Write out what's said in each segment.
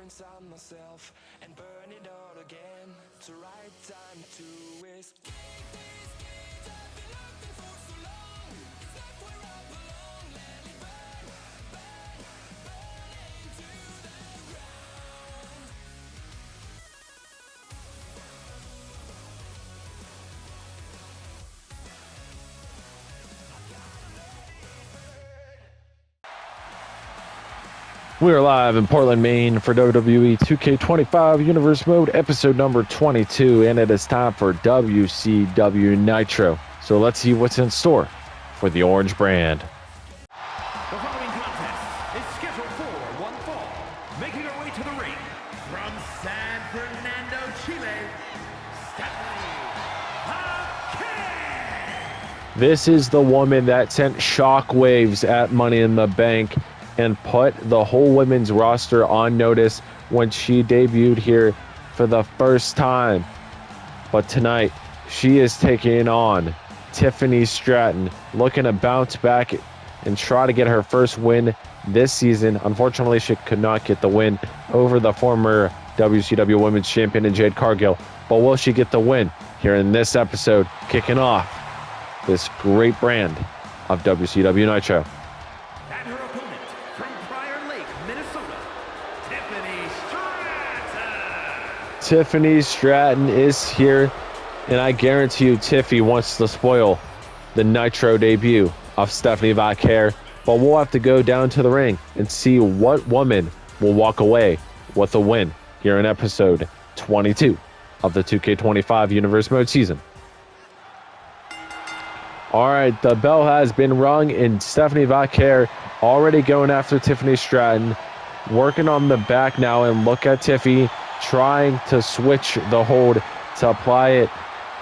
inside myself and burn it all again. It's the right time to escape these games I've been looking for so long. It's not where I belong. Let it burn, burn, burn into the ground. We are live in Portland, Maine for WWE 2K25 Universe Mode episode number 22, and it is time for WCW Nitro. So let's see what's in store for the Orange brand. The following contest is scheduled for one fall. Making her way to the ring from San Fernando, Chile, Stephanie Vaquer. This is the woman that sent shockwaves at Money in the Bank and put the whole women's roster on notice when she debuted here for the first time. But tonight, she is taking on Tiffany Stratton, looking to bounce back and try to get her first win this season. Unfortunately, she could not get the win over the former WCW Women's Champion Jade Cargill. But will she get the win here in this episode, kicking off this great brand of WCW Nitro? And her opponent from Prior Lake, Minnesota, Tiffany Stratton. Tiffany Stratton is here, and I guarantee you Tiffy wants to spoil the Nitro debut of Stephanie Vaquer, but we'll have to go down to the ring and see what woman will walk away with a win here in episode 22 of the 2K25 Universe Mode season. All right, the bell has been rung, and Stephanie Vaquer already going after Tiffany Stratton, working on the back now, and look at Tiffy trying to switch the hold to apply it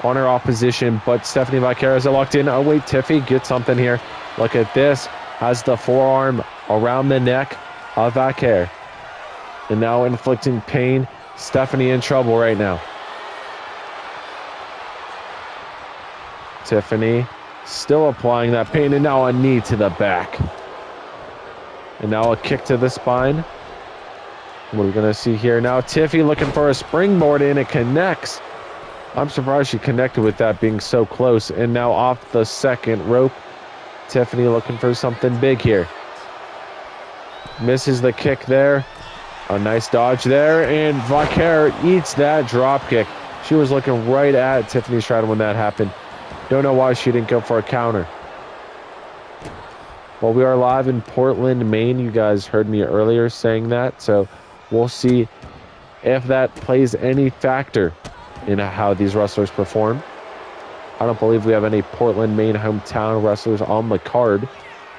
on her opposition, but Stephanie Vaquer has it locked in. Oh wait, Tiffy gets something here. Look at this, has the forearm around the neck of Vaquer, and now inflicting pain. Stephanie in trouble right now. Tiffany still applying that pain, and now a knee to the back. And now a kick to the spine. What are we going to see here now? Tiffy looking for a springboard, and it connects. I'm surprised she connected with that being so close. And now off the second rope, Tiffany looking for something big here. Misses the kick there. A nice dodge there, and Vaquer eats that drop kick. She was looking right at Tiffany Stratton when that happened. Don't know why she didn't go for a counter. Well, we are live in Portland, Maine. You guys heard me earlier saying that, so we'll see if that plays any factor in how these wrestlers perform. I don't believe we have any Portland, Maine hometown wrestlers on the card,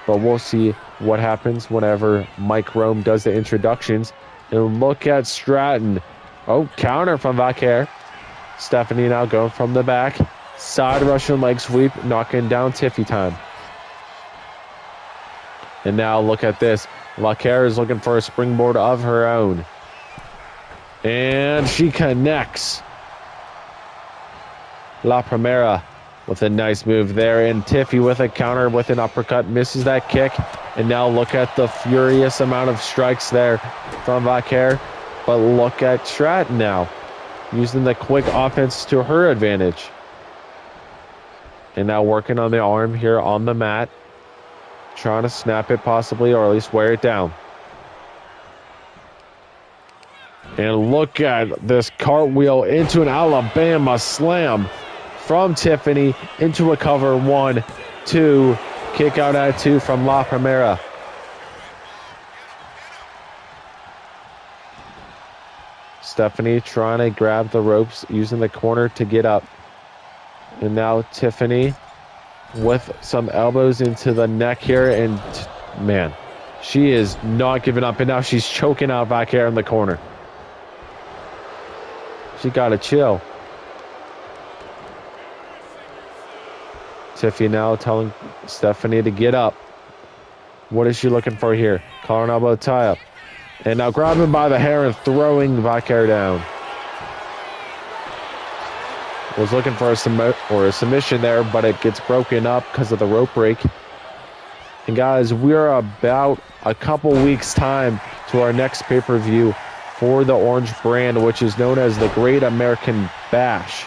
but we'll see what happens whenever Mike Rome does the introductions. And look at Stratton. Oh, counter from Vaquer. Stephanie now going from the back. Side Russian leg sweep, knocking down Tiffy time. And now look at this. Vaquer is looking for a springboard of her own. And she connects. La Primera with a nice move there. And Tiffy with a counter with an uppercut. Misses that kick. And now look at the furious amount of strikes there from Vaquer. But look at Stratton now, using the quick offense to her advantage. And now working on the arm here on the mat. Trying to snap it possibly, or at least wear it down. And look at this cartwheel into an Alabama slam from Tiffany into a cover. 1, 2, kick out at 2 from La Primera. Stephanie trying to grab the ropes, using the corner to get up. And now Tiffany with some elbows into the neck here. And man, she is not giving up. And now she's choking out Vaquer in the corner. She got to chill. Tiffy now telling Stephanie to get up. What is she looking for here? Collar and elbow tie up. And now grabbing by the hair and throwing Vaquer down. Was looking for a submission there, but it gets broken up because of the rope break. And guys, we're about a couple weeks time to our next pay-per-view for the Orange brand, which is known as the Great American Bash.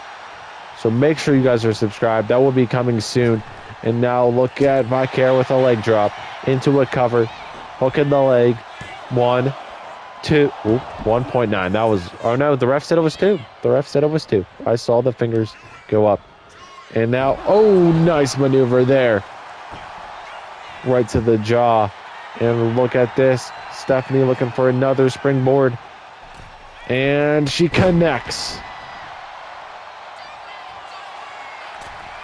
So make sure you guys are subscribed. That will be coming soon. And now look at Vaquer with a leg drop into a cover. Hook in the leg. 1, 2. 1.9. That was... Oh, no. The ref said it was 2. The ref said it was 2. I saw the fingers go up. And now... Oh, nice maneuver there. Right to the jaw. And look at this. Stephanie looking for another springboard. And she connects.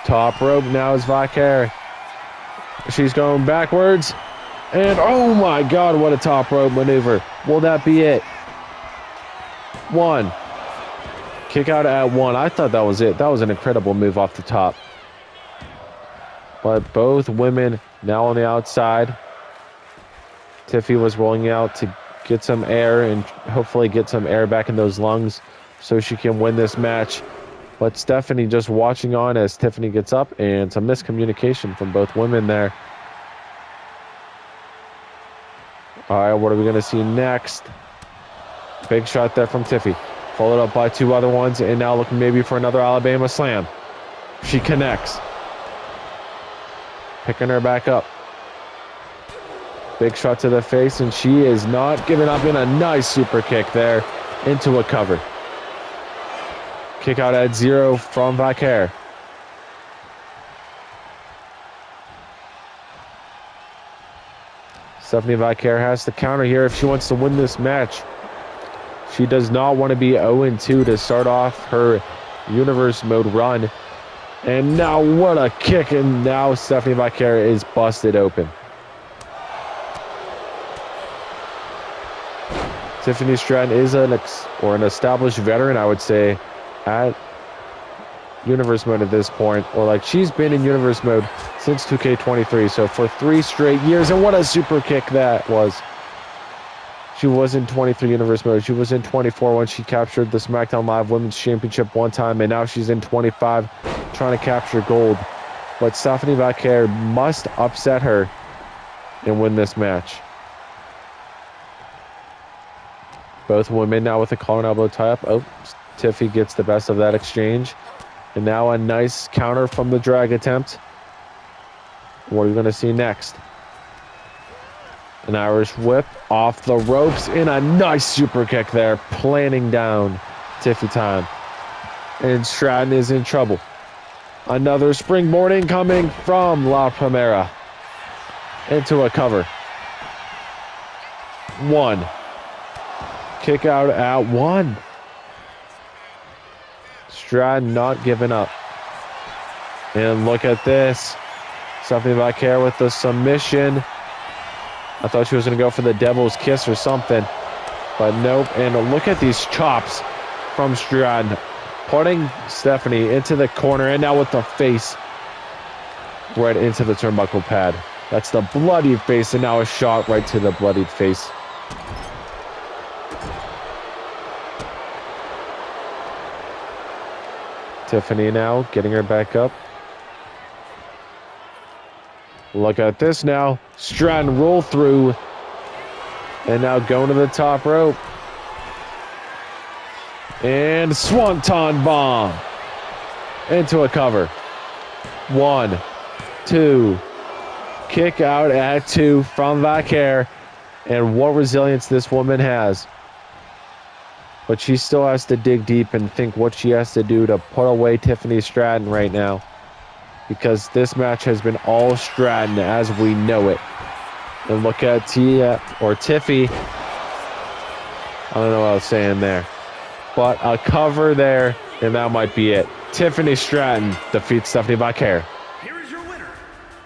Top rope now is Vaquer. She's going backwards. And oh my God, what a top rope maneuver. Will that be it? 1. Kick out at 1. I thought that was it. That was an incredible move off the top. But both women now on the outside. Tiffy was rolling out to get some air and hopefully get some air back in those lungs so she can win this match. But Stephanie just watching on as Tiffany gets up, and some miscommunication from both women there. All right, what are we going to see next? Big shot there from Tiffy. Followed up by 2 other ones, and now looking maybe for another Alabama slam. She connects. Picking her back up. Big shot to the face, and she is not giving up in a nice super kick there into a cover. Kick out at 0 from Vaquer. Stephanie Vaquer has to counter here if she wants to win this match. She does not want to be 0-2 to start off her Universe Mode run. And now what a kick, and now Stephanie Vaquer is busted open. Tiffany Stratton is an established veteran, I would say, at Universe Mode at this point. Or like, she's been in Universe Mode since 2K23, so for 3 straight years. And what a super kick that was. She was in 23 Universe Mode. She was in 24 when she captured the SmackDown Live Women's Championship one time, and now she's in 25 trying to capture gold. But Stephanie Vaquer must upset her and win this match. Both women now with a collar and elbow tie-up. Oh, Tiffy gets the best of that exchange. And now a nice counter from the drag attempt. What are we going to see next? An Irish whip off the ropes and a nice super kick there, planning down Tiffy time. And Stratton is in trouble. Another springboard incoming from La Primera. Into a cover. 1. Kick out at 1. Stratton not giving up. And look at this. Stephanie Vaquer with the submission. I thought she was going to go for the devil's kiss or something. But nope. And look at these chops from Stratton. Putting Stephanie into the corner. And now with the face right into the turnbuckle pad. That's the bloodied face. And now a shot right to the bloodied face. Tiffany now getting her back up. Look at this now. Stratton roll through. And now going to the top rope. And Swanton bomb. Into a cover. 1, 2. Kick out at 2 from Vaquer. And what resilience this woman has. But she still has to dig deep and think what she has to do to put away Tiffany Stratton right now. Because this match has been all Stratton as we know it. And look at Tiffy. I don't know what I was saying there. But a cover there, and that might be it. Tiffany Stratton defeats Stephanie Vaquer. Here is your winner,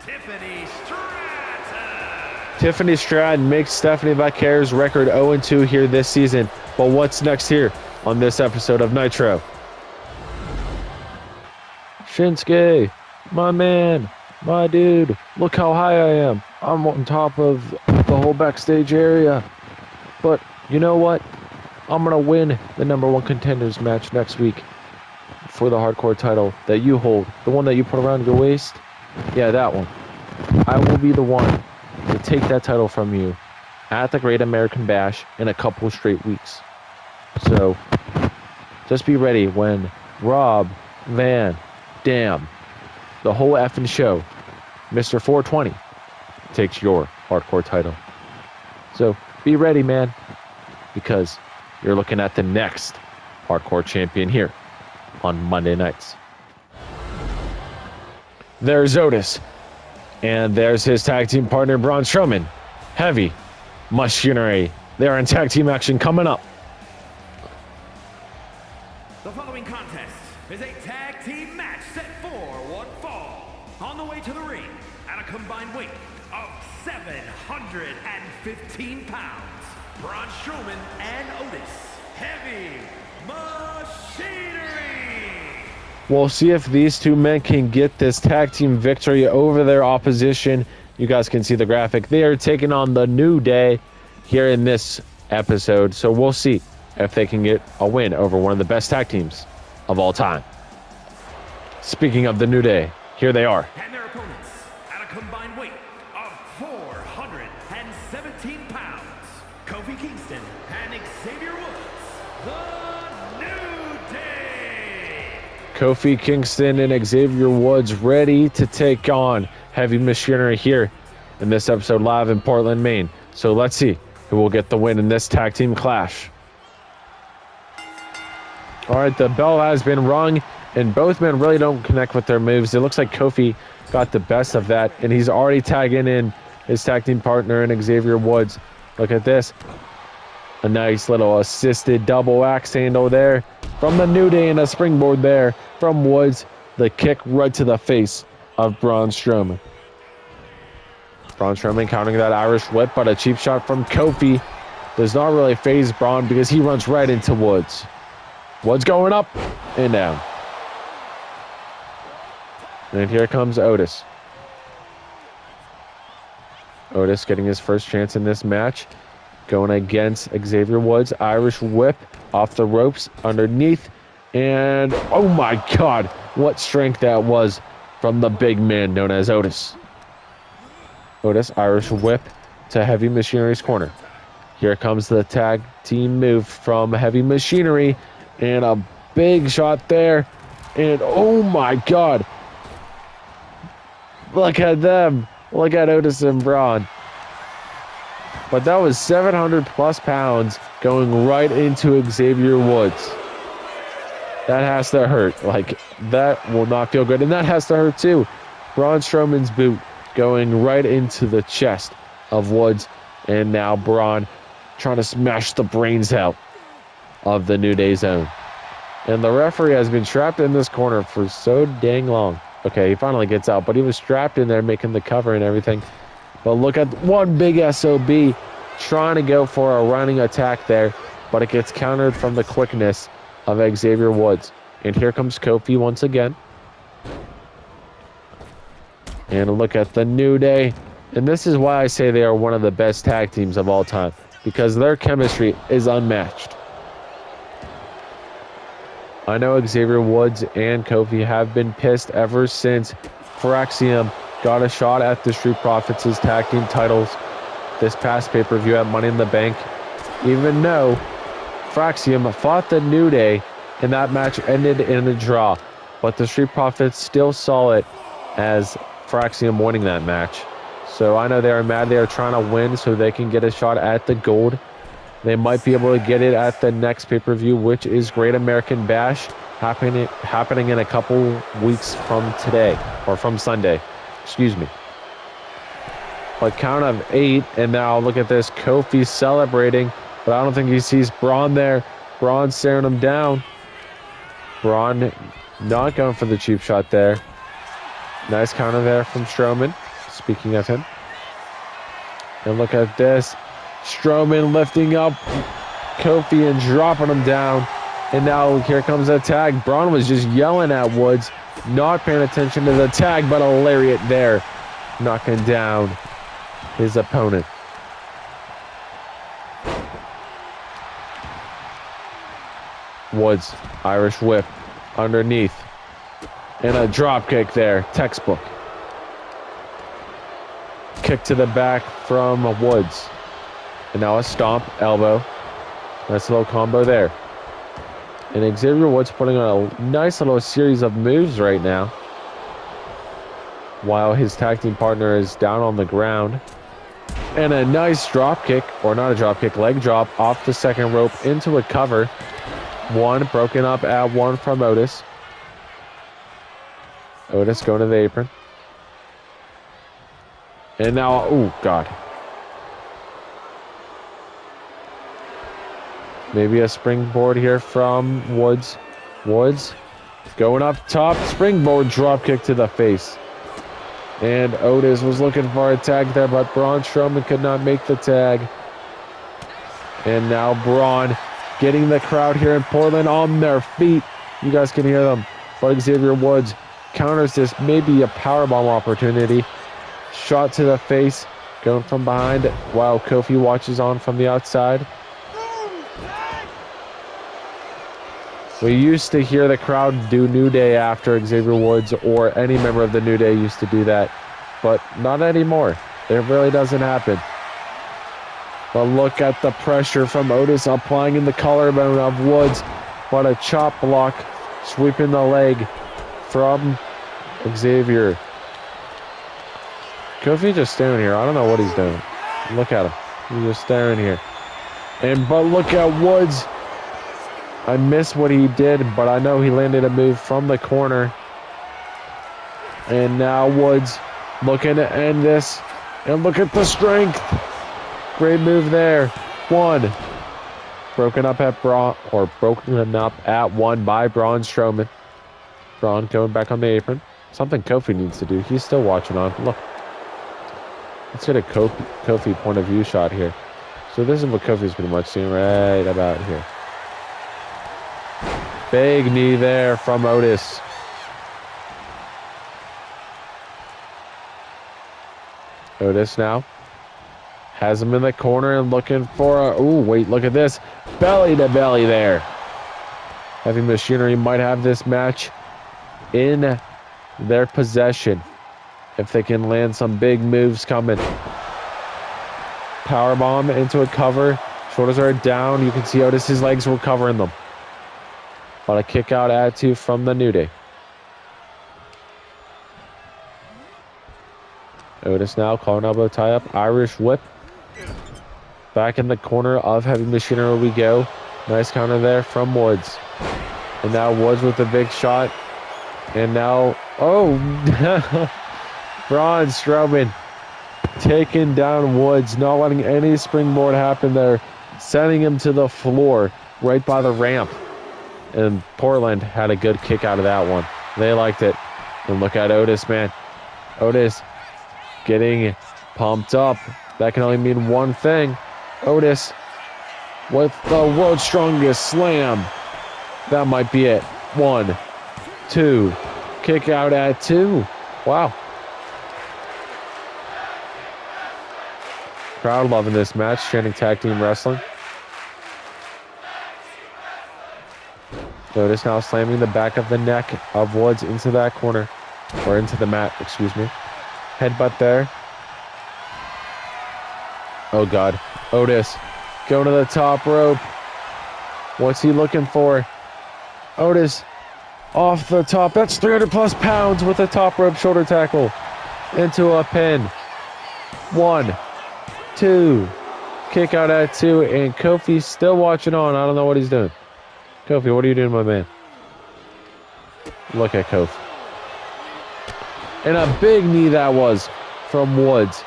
Tiffany Stratton. Tiffany Stratton makes Stephanie Vaquer's record 0-2 here this season. But what's next here on this episode of Nitro? Shinsuke, my man, my dude, look how high I am. I'm on top of the whole backstage area. But you know what? I'm going to win the #1 contenders match next week for the hardcore title that you hold. The one that you put around your waist. Yeah, that one. I will be the one to take that title from you at the Great American Bash in a couple straight weeks. So just be ready when Rob Van Dam, the whole effing show, Mr. 420, takes your hardcore title. So be ready, man, because you're looking at the next hardcore champion here on Monday nights. There's Otis, and there's his tag team partner, Braun Strowman. Heavy Machinery. They are in tag team action coming up. The following contest is a tag team match set for one fall. On the way to the ring at a combined weight of 715 pounds, Braun Strowman and Otis, Heavy Machinery. We'll see if these two men can get this tag team victory over their opposition. You guys can see the graphic. They are taking on the New Day here in this episode. So we'll see if they can get a win over one of the best tag teams of all time. Speaking of the New Day, here they are. And their opponents at a combined weight of 417 pounds, Kofi Kingston and Xavier Woods, the New Day. Kofi Kingston and Xavier Woods ready to take on Heavy Machinery here in this episode live in Portland, Maine. So let's see who will get the win in this tag team clash. All right, the bell has been rung, and both men really don't connect with their moves. It looks like Kofi got the best of that, and he's already tagging in his tag team partner and Xavier Woods. Look at this. A nice little assisted double axe handle there from the New Day, and a springboard there from Woods. The kick right to the face of Braun Strowman. Braun Strowman countering that Irish whip, but a cheap shot from Kofi does not really faze Braun because he runs right into Woods. Woods going up and down. And here comes Otis. Otis getting his first chance in this match. Going against Xavier Woods. Irish whip off the ropes underneath. And oh my God, what strength that was from the big man known as Otis. Otis, Irish whip to Heavy Machinery's corner. Here comes the tag team move from Heavy Machinery. And a big shot there. And oh my God. Look at them. Look at Otis and Braun. But that was 700 plus pounds going right into Xavier Woods. That has to hurt. Like, that will not feel good. And that has to hurt too. Braun Strowman's boot going right into the chest of Woods. And now Braun trying to smash the brains out of the New Day zone. And the referee has been trapped in this corner for so dang long. Okay, he finally gets out, but he was trapped in there making the cover and everything. But look at one big SOB trying to go for a running attack there, but it gets countered from the quickness of Xavier Woods. And here comes Kofi once again. And look at the New Day. And this is why I say they are one of the best tag teams of all time, because their chemistry is unmatched. I know Xavier Woods and Kofi have been pissed ever since Fraxium got a shot at the Street Profits' tag team titles this past pay-per-view at Money in the Bank. Even though Fraxium fought the New Day and that match ended in a draw, but the Street Profits still saw it as Fraxium winning that match. So I know they are mad. They are trying to win so they can get a shot at the gold. They might be able to get it at the next pay-per-view, which is Great American Bash, happening in a couple weeks from today, or from Sunday. Excuse me. But count of 8, and now look at this. Kofi celebrating, but I don't think he sees Braun there. Braun staring him down. Braun not going for the cheap shot there. Nice counter there from Strowman. Speaking of him. And look at this. Strowman lifting up Kofi and dropping him down. And now here comes a tag. Braun was just yelling at Woods, not paying attention to the tag, but a lariat there, knocking down his opponent. Woods, Irish whip underneath. And a drop kick there, textbook. Kick to the back from Woods. And now a stomp, elbow. Nice little combo there. And Xavier Woods putting on a nice little series of moves right now, while his tag team partner is down on the ground. And a nice drop kick, or not a drop kick, leg drop off the second rope into a cover. One broken up at one from Otis. Otis going to the apron. And now, oh God. Maybe a springboard here from Woods. Woods going up top, springboard drop kick to the face. And Otis was looking for a tag there, but Braun Strowman could not make the tag. And now Braun getting the crowd here in Portland on their feet. You guys can hear them. But Xavier Woods counters this, maybe a powerbomb opportunity. Shot to the face, going from behind while Kofi watches on from the outside. We used to hear the crowd do New Day after Xavier Woods, or any member of the New Day used to do that, but not anymore. It really doesn't happen. But look at the pressure from Otis applying in the collarbone of Woods, but a chop block sweeping the leg from Xavier. Kofi just staring here. I don't know what he's doing. Look at him. He's just staring here. But look at Woods. I missed what he did, but I know he landed a move from the corner. And now Woods looking to end this. And look at the strength. Great move there. One. Broken up at one by Braun Strowman. Braun going back on the apron. Something Kofi needs to do. He's still watching on. Look. Let's get a Kofi point of view shot here. So this is what Kofi's pretty much seeing right about here. Big knee there from Otis. Otis now has him in the corner and looking for a... Oh, wait, look at this. Belly to belly there. Heavy Machinery might have this match in their possession if they can land some big moves coming. Powerbomb into a cover. Shoulders are down. You can see Otis's legs were covering them. But a kick out attitude from the New Day. Otis now calling elbow tie up. Irish whip. Back in the corner of Heavy Machinery we go. Nice counter there from Woods. And now Woods with the big shot. And now, oh, Braun Strowman taking down Woods, not letting any springboard happen there, sending him to the floor right by the ramp. And Portland had a good kick out of that one. They liked it. And look at Otis, man. Otis getting pumped up. That can only mean one thing. Otis with the world's strongest slam. That might be it. 1, 2. Kick out at 2. Wow. Crowd loving this match. Chanting tag team wrestling. Otis now slamming the back of the neck of Woods into that corner. Or into the mat, excuse me. Headbutt there. Oh, God. Otis going to the top rope. What's he looking for? Otis off the top. That's 300 plus pounds with a top rope shoulder tackle. Into a pin. 1, 2. Kick out at 2. And Kofi's still watching on. I don't know what he's doing. Kofi, what are you doing, my man? Look at Kofi. And a big knee that was from Woods.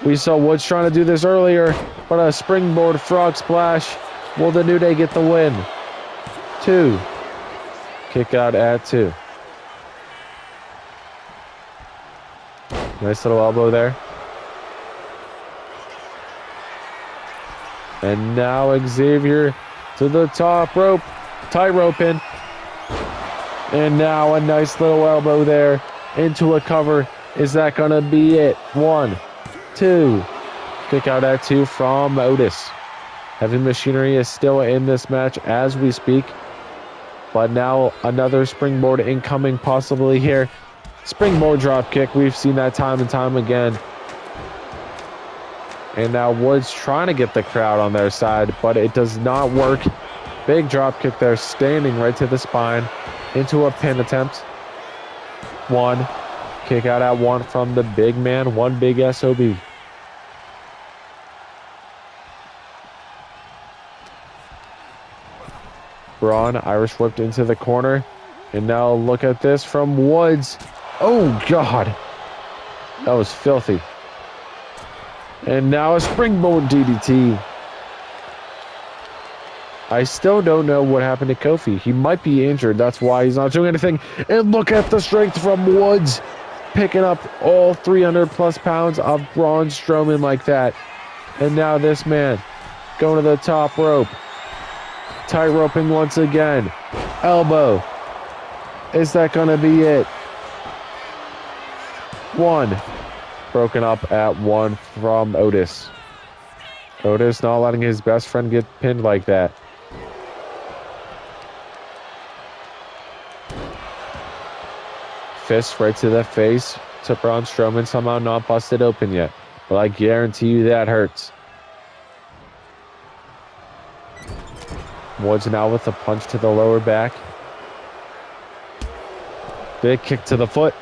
We saw Woods trying to do this earlier, but a springboard frog splash. Will the New Day get the win? 2. Kick out at 2. Nice little elbow there. And now Xavier to the top rope. Tightrope in. And now a nice little elbow there into a cover. Is that going to be it? 1, 2. Kick out at 2 from Otis. Heavy Machinery is still in this match as we speak. But now another springboard incoming possibly here. Springboard drop kick. We've seen that time and time again. And now Woods trying to get the crowd on their side, but it does not work. Big drop kick there, standing right to the spine into a pin attempt. 1. Kick out at 1 from the big man. One big SOB. Braun, Irish whipped into the corner. And now look at this from Woods. Oh, God. That was filthy. And now a springboard DDT. I still don't know what happened to Kofi. He might be injured. That's why he's not doing anything. And look at the strength from Woods. Picking up all 300 plus pounds of Braun Strowman like that. And now this man going to the top rope. Tight roping once again. Elbow. Is that going to be it? 1. Broken up at 1 from Otis. Otis not letting his best friend get pinned like that. Fist right to the face to Braun Strowman, somehow not busted open yet. But I guarantee you that hurts. Woods now with a punch to the lower back. Big kick to the foot.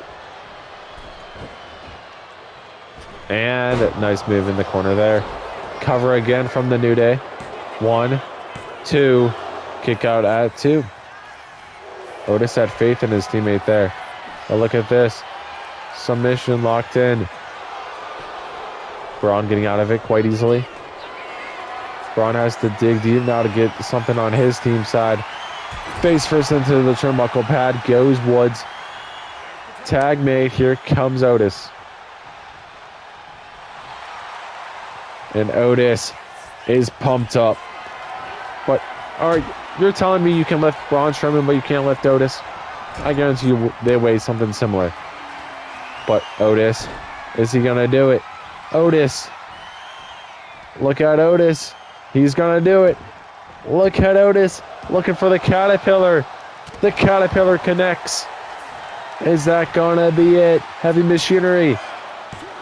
And nice move in the corner there. Cover again from the New Day. 1, 2. Kick out at 2. Otis had faith in his teammate there. But look at this. Submission locked in. Braun getting out of it quite easily. Braun has to dig deep now to get something on his team side. Face first into the turnbuckle pad. Goes Woods. Tag made. Here comes Otis. And Otis is pumped up. But, all right, you're telling me you can lift Braun Strowman, but you can't lift Otis? I guarantee you they weigh something similar. But Otis, is he going to do it? Otis. Look at Otis. He's going to do it. Look at Otis. Looking for the caterpillar. The caterpillar connects. Is that going to be it? Heavy machinery.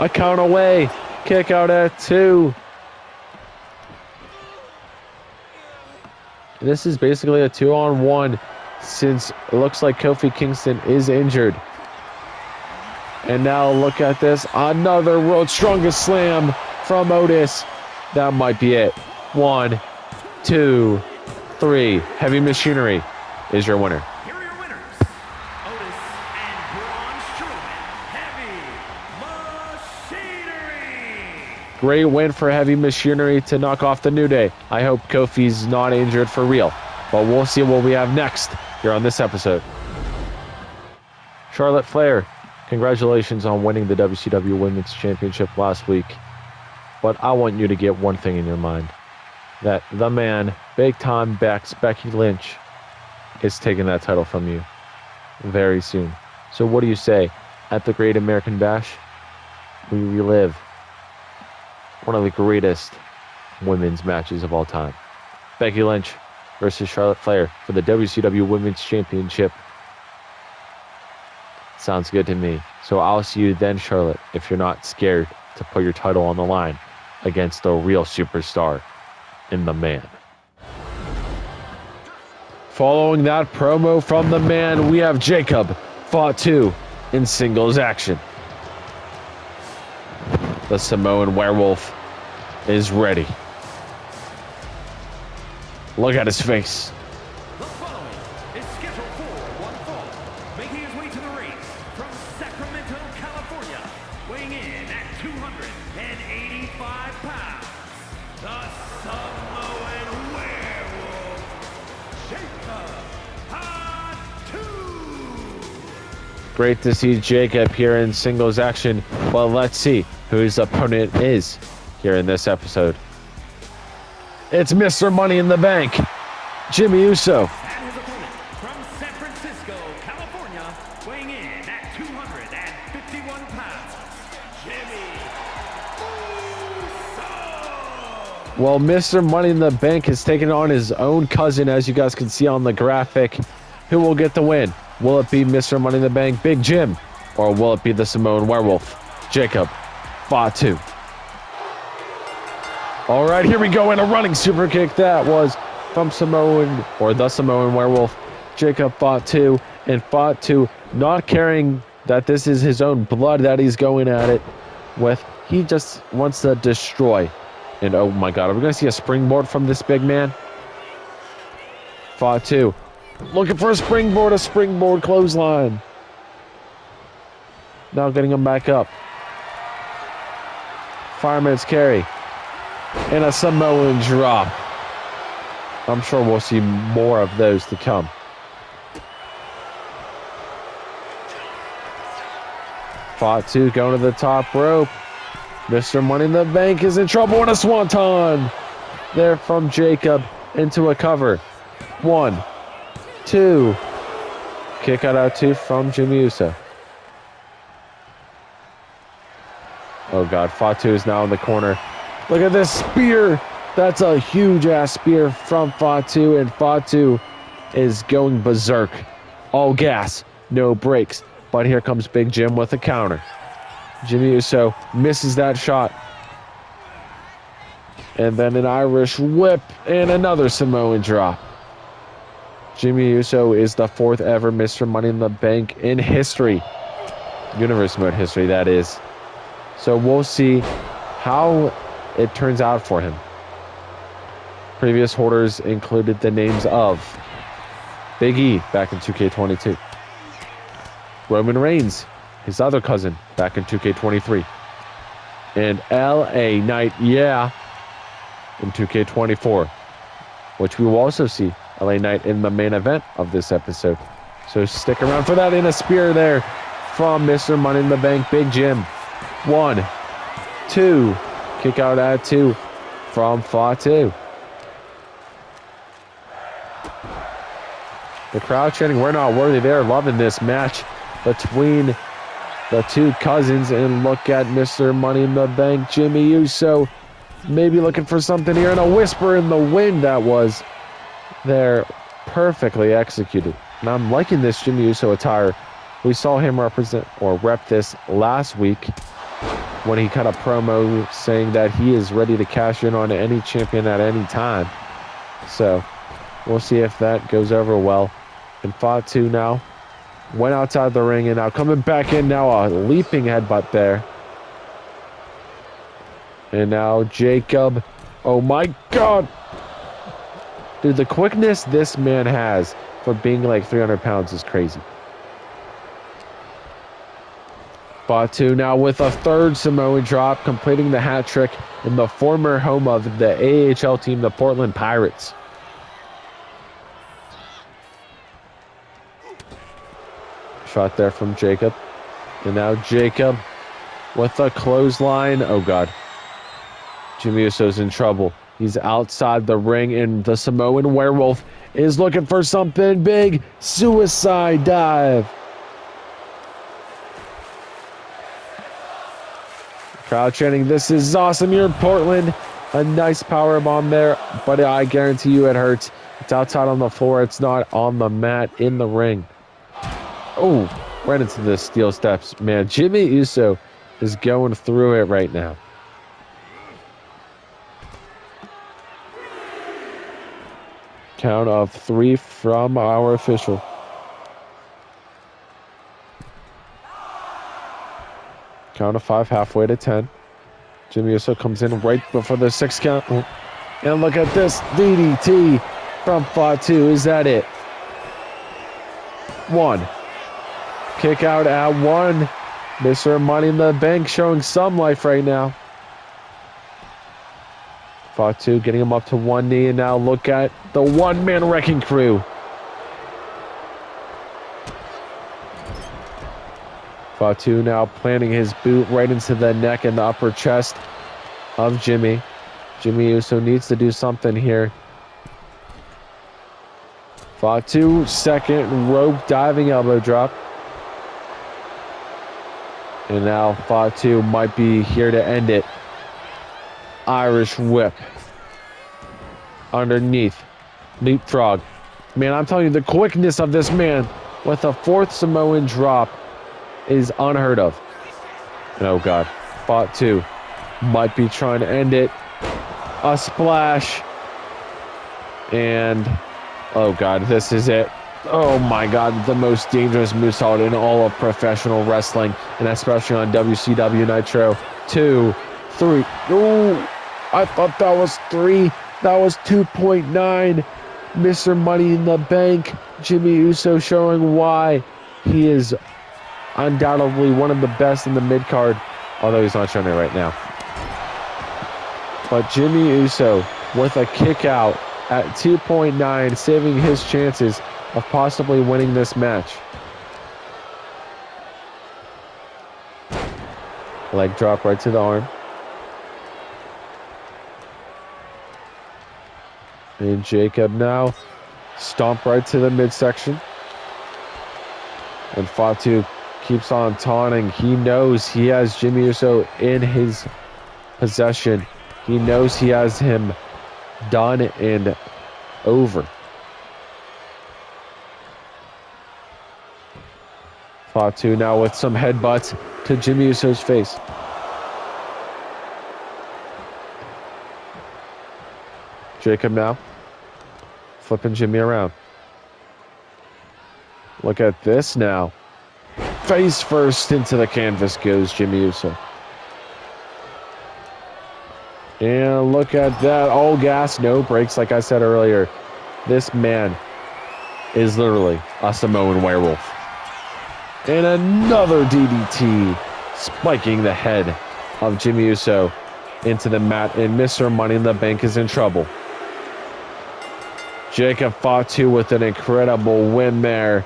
A count away. Kick out at 2. This is basically a 2-on-1 since it looks like Kofi Kingston is injured. And now look at this. Another world's strongest slam from Otis. That might be it. 1, 2, 3. Heavy machinery is your winner. Here are your winners, Otis and Braun Strowman. Heavy Machinery. Great win for Heavy Machinery to knock off the New Day. I hope Kofi's not injured for real. But we'll see what we have next here on this episode. Charlotte Flair, congratulations on winning the WCW Women's Championship last week. But I want you to get one thing in your mind. That the man, big time Bex, Becky Lynch, is taking that title from you very soon. So what do you say? At the Great American Bash, we relive one of the greatest women's matches of all time. Becky Lynch versus Charlotte Flair for the WCW Women's Championship. Sounds good to me. So I'll see you then, Charlotte, if you're not scared to put your title on the line against the real superstar in the man. Following that promo from the man, we have Jacob Fatu in singles action. The Samoan werewolf is ready. Look at his face. The following is scheduled for one fall. Making his way to the ring from Sacramento, California, weighing in at 285 pounds, the Samoan werewolf, Jacob Fatu. Great to see Jacob here in singles action. Well, let's see who his opponent is here in this episode. It's Mr. Money in the Bank, Jimmy Uso. And his opponent from San Francisco, California, weighing in at 251 pounds, Jimmy Uso. Well, Mr. Money in the Bank has taken on his own cousin, as you guys can see on the graphic. Who will get the win? Will it be Mr. Money in the Bank, Big Jim? Or will it be the Samoan werewolf, Jacob Fatu? All right, here we go, and a running super kick that was from Samoan, or the Samoan Werewolf, Jacob Fatu, and Fatu not caring that this is his own blood that he's going at it with. He just wants to destroy. And oh my God, are we going to see a springboard from this big man? Fatu looking for a springboard clothesline. Now getting him back up. Fireman's carry. And a Samoan drop. I'm sure we'll see more of those to come. Fatu going to the top rope. Mr. Money in the Bank is in trouble, and a swanton there from Jacob into a cover. 1, 2. Kick out 2 from Jimmy Uso. Oh God, Fatu is now in the corner. Look at this spear. That's a huge ass spear from Fatu, and Fatu is going berserk. All gas, no brakes. But here comes Big Jim with a counter. Jimmy Uso misses that shot. And then an Irish whip and another Samoan drop. Jimmy Uso is the 4th ever Mr. Money in the Bank in history. Universe mode history, that is. So we'll see how it turns out for him. Previous holders included the names of Big E back in 2K22. Roman Reigns, his other cousin, back in 2K23. And LA Knight, yeah, in 2K24. Which we will also see LA Knight in the main event of this episode. So stick around for that. In a spear there from Mr. Money in the Bank, Big Jim. 1, 2. Kick out at 2 from Fatu. The crowd chanting, "We're not worthy." They're loving this match between the two cousins. And look at Mr. Money in the Bank, Jimmy Uso, maybe looking for something here. And a whisper in the wind that was there, perfectly executed. And I'm liking this Jimmy Uso attire. We saw him represent or rep this last week when he cut a promo saying that he is ready to cash in on any champion at any time. So we'll see if that goes over well. And Fatu now went outside the ring, and now coming back in, now a leaping headbutt there. And now Jacob. Oh my God. Dude, the quickness this man has for being like 300 pounds is crazy. Fatu now with a 3rd Samoan drop, completing the hat trick in the former home of the AHL team, the Portland Pirates. Shot there from Jacob. And now Jacob with a clothesline. Oh God. Jimmy Uso's in trouble. He's outside the ring, and the Samoan Werewolf is looking for something big. Suicide dive. Crowd chanting, "This is awesome. You're in Portland." A nice power bomb there, but I guarantee you it hurts. It's outside on the floor. It's not on the mat in the ring. Oh, right into the steel steps. Man, Jimmy Uso is going through it right now. Count of 3 from our official. Count of 5, halfway to 10. Jimmy Uso comes in right before the 6 count. And look at this DDT from Fatu. Is that it? 1. Kick out at 1. Mr. Money in the Bank showing some life right now. Fatu getting him up to 1 knee, and now look at the one-man wrecking crew. Fatu now planting his boot right into the neck and the upper chest of Jimmy. Jimmy Uso needs to do something here. Fatu, 2nd rope diving elbow drop. And now Fatu might be here to end it. Irish whip. Underneath. Leapfrog. Man, I'm telling you, the quickness of this man with a 4th Samoan drop is unheard of. And oh God. Fatu might be trying to end it. A splash. And, oh God, this is it. Oh my God, the most dangerous movesault in all of professional wrestling, and especially on WCW Nitro. 2, 3. Oh, I thought that was 3. That was 2.9. Mr. Money in the Bank, Jimmy Uso, showing why he is undoubtedly one of the best in the mid-card, although he's not showing it right now. But Jimmy Uso with a kick out at 2.9, saving his chances of possibly winning this match. Leg drop right to the arm. And Jacob now stomp right to the midsection. And Fatu keeps on taunting. He knows he has Jimmy Uso in his possession. He knows he has him done and over. Fatu now with some headbutts to Jimmy Uso's face. Jacob now flipping Jimmy around. Look at this now. Face first into the canvas goes Jimmy Uso. And look at that. All gas, no brakes. Like I said earlier, this man is literally a Samoan werewolf. And another DDT, spiking the head of Jimmy Uso into the mat. And Mr. Money in the Bank is in trouble. Jacob Fatu with an incredible win there.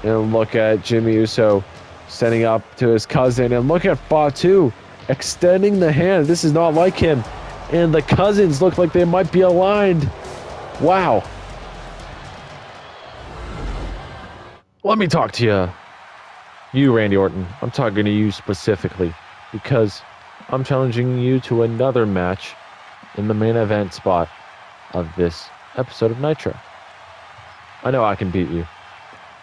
And look at Jimmy Uso setting up to his cousin. And look at Fatu extending the hand. This is not like him. And the cousins look like they might be aligned. Wow. Let me talk to you. You, Randy Orton. I'm talking to you specifically because I'm challenging you to another match in the main event spot of this episode of Nitro. I know I can beat you.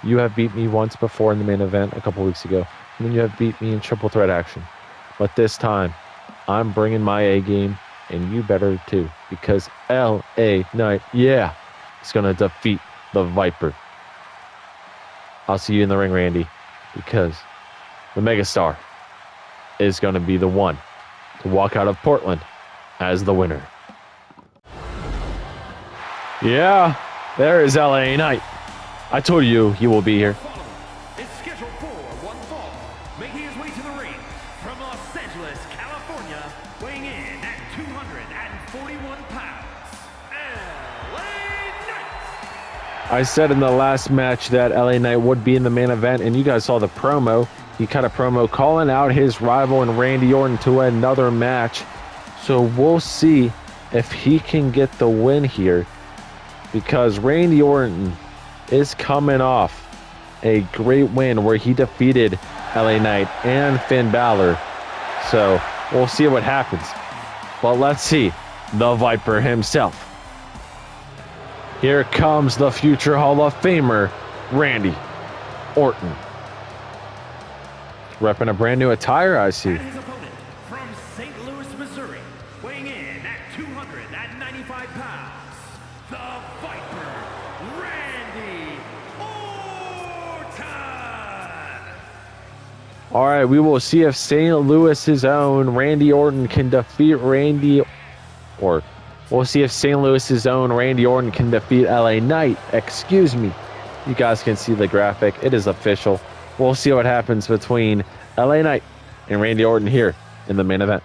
You have beat me once before in the main event a couple weeks ago, and then you have beat me in triple threat action. But this time, I'm bringing my A game, and you better too, because LA Knight, yeah, is going to defeat the Viper. I'll see you in the ring, Randy, because the megastar is going to be the one to walk out of Portland as the winner. Yeah, there is LA Knight. I told you he will be here. It's scheduled for one fall, making his way to the ring from Los Angeles, California, weighing in at 241 pounds, LA Knight. I said in the last match that LA Knight would be in the main event, and you guys saw the promo. He cut a promo calling out his rival and Randy Orton to another match. So we'll see if he can get the win here, because Randy Orton is coming off a great win where he defeated LA Knight and Finn Balor. So we'll see what happens. But let's see the Viper himself. Here comes the future Hall of Famer, Randy Orton. Repping a brand new attire, I see. And his opponent from St. Louis, Missouri, weighing in at 295 pounds, the Viper, Randy Orton. All right, we will see if St. Louis's own Randy Orton can defeat we'll see if St. Louis's own Randy Orton can defeat LA Knight. Excuse me. You guys can see the graphic. It is official. We'll see what happens between LA Knight and Randy Orton here in the main event.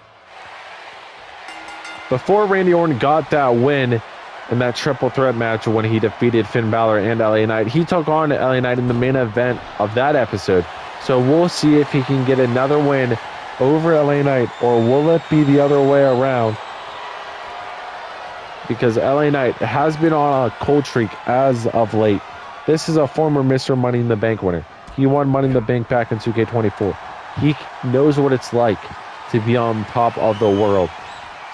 Before Randy Orton got that win in that triple threat match when he defeated Finn Balor and LA Knight, he took on LA Knight in the main event of that episode. So we'll see if he can get another win over LA Knight, or will it be the other way around? Because LA Knight has been on a cold streak as of late. This is a former Mr. Money in the Bank winner. He won Money in the Bank back in 2K25. He knows what it's like to be on top of the world.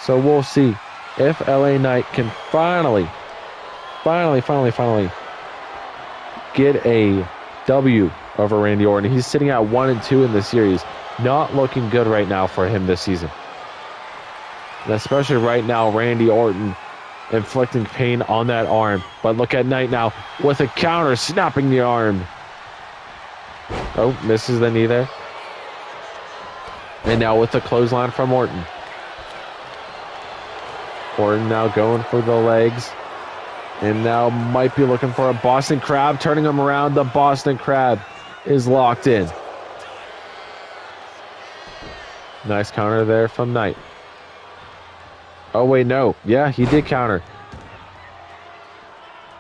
So we'll see if LA Knight can finally get a W over Randy Orton. He's sitting at 1-2 in the series. Not looking good right now for him this season. And especially right now, Randy Orton inflicting pain on that arm. But look at Knight now with a counter, snapping the arm. Oh, misses the knee there. And now with the clothesline from Orton. Orton now going for the legs. And now might be looking for a Boston Crab, turning him around. The Boston Crab is locked in. Nice counter there from Knight. Oh, wait, no. Yeah, he did counter.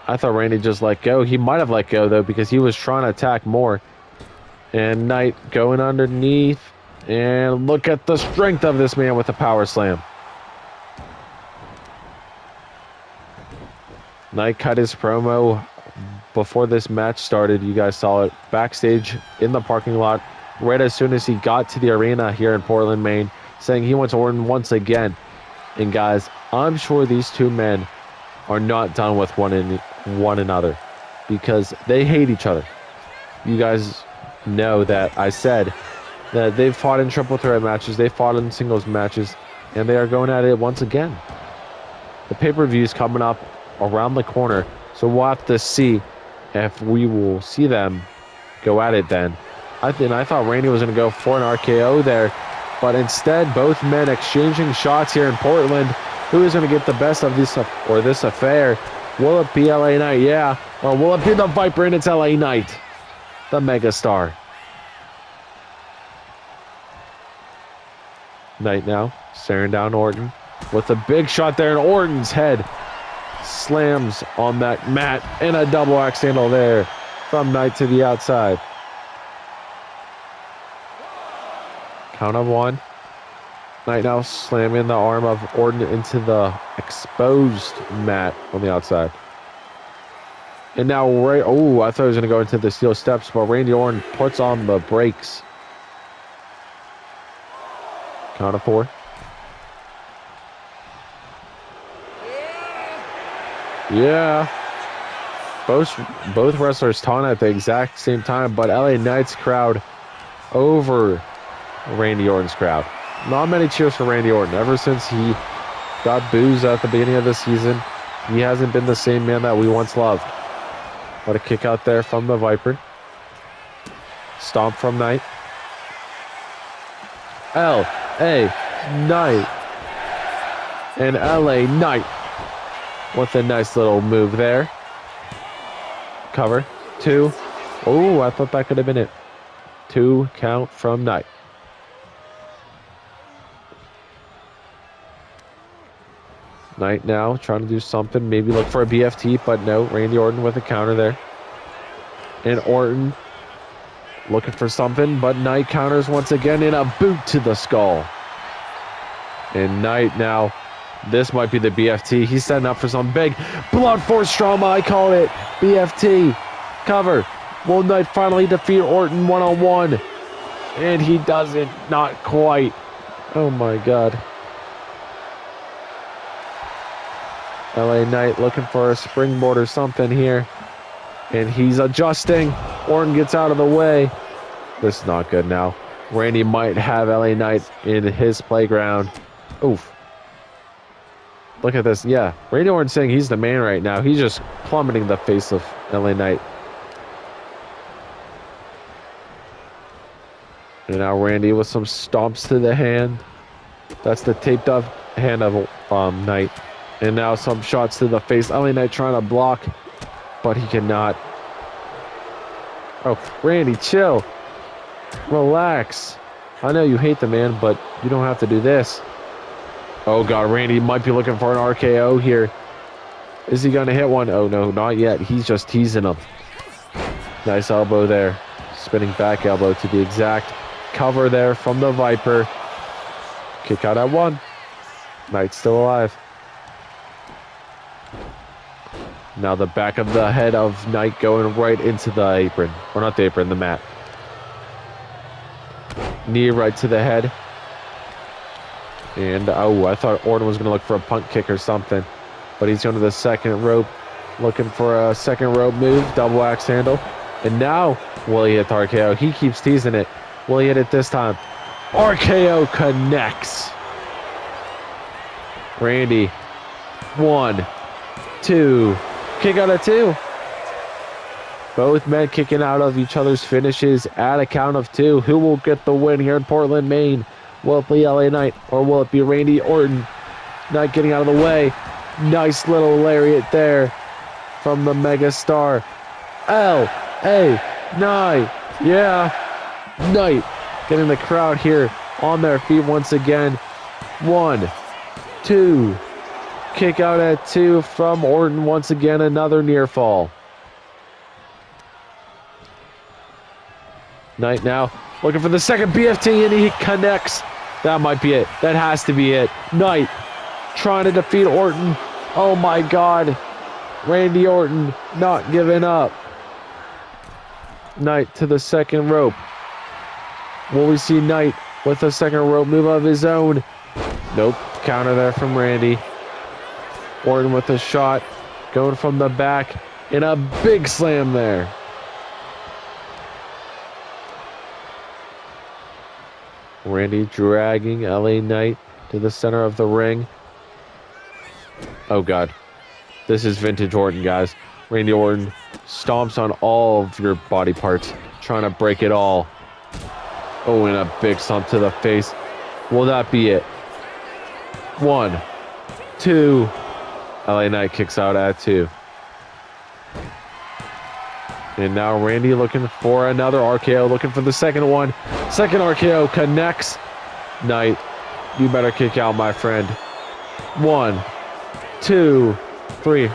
I thought Randy just let go. He might have let go, though, because he was trying to attack more. And Knight going underneath. And look at the strength of this man with the power slam. Knight cut his promo before this match started. You guys saw it backstage in the parking lot right as soon as he got to the arena here in Portland, Maine, saying he wants Orton once again. And guys, I'm sure these two men are not done with one another because they hate each other. You guys know that I said that they've fought in triple threat matches, they fought in singles matches, and they are going at it once again. The pay-per-view is coming up around the corner, so we'll have to see if we will see them go at it then. I thought Randy was going to go for an RKO there, but instead both men exchanging shots here in Portland. Who is going to get the best of this affair? Will it be LA Knight? Yeah. Or will it be the Viper and it's LA Knight, the megastar? Knight now staring down Orton with a big shot there, and Orton's head slams on that mat, and a double axe handle there from Knight to the outside. Count of one. Knight now slamming the arm of Orton into the exposed mat on the outside. And now, oh, I thought he was going to go into the steel steps, but Randy Orton puts on the brakes. Count of four. Yeah. Both wrestlers taunting at the exact same time, but LA Knight's crowd over Randy Orton's crowd. Not many cheers for Randy Orton. Ever since he got booed at the beginning of the season, he hasn't been the same man that we once loved. What a kick out there from the Viper. Stomp from Knight. L.A. Knight. And L.A. Knight with a nice little move there. Cover. 2. Oh, I thought that could have been it. 2 count from Knight. Knight now trying to do something. Maybe look for a BFT, but no. Randy Orton with a counter there. And Orton looking for something, but Knight counters once again in a boot to the skull. And Knight now, this might be the BFT. He's setting up for some big blood force trauma. I call it BFT. Cover. Will Knight finally defeat Orton one-on-one? And he doesn't. Not quite. Oh my God. LA Knight looking for a springboard or something here. And he's adjusting. Orton gets out of the way. This is not good now. Randy might have LA Knight in his playground. Oof. Look at this. Yeah, Randy Orton saying he's the man right now. He's just plummeting the face of LA Knight. And now Randy with some stomps to the hand. That's the taped up hand of Knight. And now some shots to the face. LA Knight trying to block, but he cannot. Oh, Randy, chill. Relax. I know you hate the man, but you don't have to do this. Oh, God, Randy might be looking for an RKO here. Is he going to hit one? Oh, no, not yet. He's just teasing him. Nice elbow there. Spinning back elbow to be exact. Cover there from the Viper. Kick out at 1. Knight's still alive. Now the back of the head of Knight going right into the apron. Or not the apron, the mat. Knee right to the head. And, oh, I thought Orton was going to look for a punt kick or something. But he's going to the second rope. Looking for a second rope move. Double axe handle. And now, will he hit the RKO? He keeps teasing it. Will he hit it this time? RKO connects. Randy. 1, 2. Kick out at 2. Both men kicking out of each other's finishes at a count of 2. Who will get the win here in Portland, Maine? Will it be LA Knight or will it be Randy Orton? Knight getting out of the way. Nice little lariat there from the mega star. LA Knight. Yeah. Knight getting the crowd here on their feet once again. 1, 2. Kick out at 2 from Orton once again. Another near fall. Knight now looking for the second BFT and he connects. That might be it. That has to be it. Knight trying to defeat Orton. Oh my God. Randy Orton not giving up. Knight to the second rope. Will we see Knight with a second rope move of his own? Nope. Counter there from Randy. Orton with a shot. Going from the back. And a big slam there. Randy dragging LA Knight to the center of the ring. Oh God. This is vintage Orton, guys. Randy Orton stomps on all of your body parts, trying to break it all. Oh, and a big stomp to the face. Will that be it? 1, 2. LA Knight kicks out at 2. And now Randy looking for another RKO, looking for the second one. Second RKO connects. Knight, you better kick out, my friend. 1, 2, 3.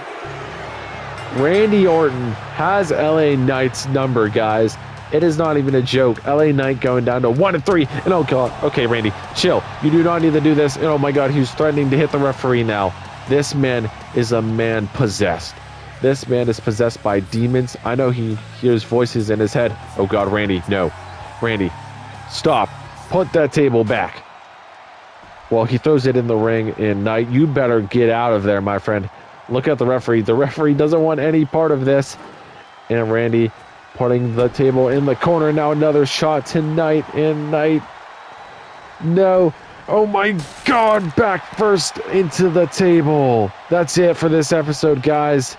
Randy Orton has LA Knight's number, guys. It is not even a joke. LA Knight going down to 1 and 3. And oh God, okay, Randy, chill. You do not need to do this. And oh my God, he's threatening to hit the referee now. This man is a man possessed. This man is possessed by demons. I know he hears voices in his head. Oh God, Randy, no. Randy, stop. Put that table back. Well, he throws it in the ring, and Knight, you better get out of there, my friend. Look at the referee. The referee doesn't want any part of this. And Randy putting the table in the corner. Now another shot to Knight, and Knight, no. Oh my God, back first into the table. That's it for this episode, guys.